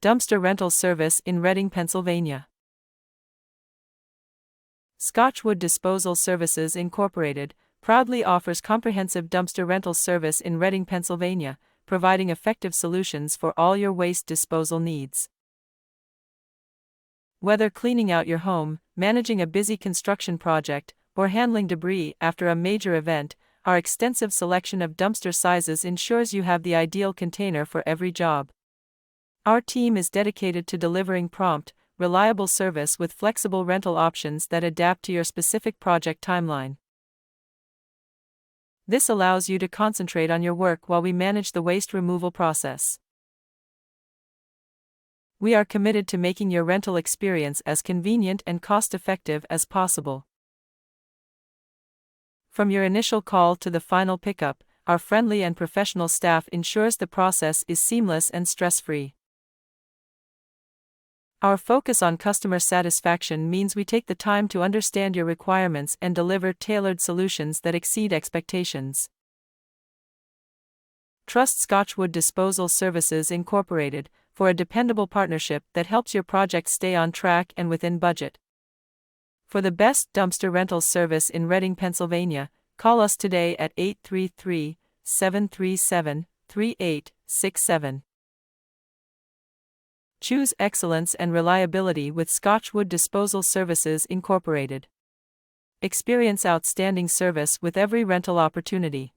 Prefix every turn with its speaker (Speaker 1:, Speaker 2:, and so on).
Speaker 1: dumpster rental service in Reading, Pennsylvania. Scotchwood Disposal Services Inc. proudly offers comprehensive dumpster rental service in Reading, Pennsylvania, providing effective solutions for all your waste disposal needs. Whether cleaning out your home, managing a busy construction project, or handling debris after a major event, our extensive selection of dumpster sizes ensures you have the ideal container for every job. Our team is dedicated to delivering prompt, reliable service with flexible rental options that adapt to your specific project timeline. This allows you to concentrate on your work while we manage the waste removal process. We are committed to making your rental experience as convenient and cost-effective as possible. From your initial call to the final pickup, our friendly and professional staff ensures the process is seamless and stress-free. Our focus on customer satisfaction means we take the time to understand your requirements and deliver tailored solutions that exceed expectations. Trust Scotchwood Disposal Services Inc. for a dependable partnership that helps your project stay on track and within budget. For the best dumpster rental service in Reading, Pennsylvania, call us today at 833-737-3867. Choose excellence and reliability with Scotchwood Disposal Services Inc. Experience outstanding service with every rental opportunity.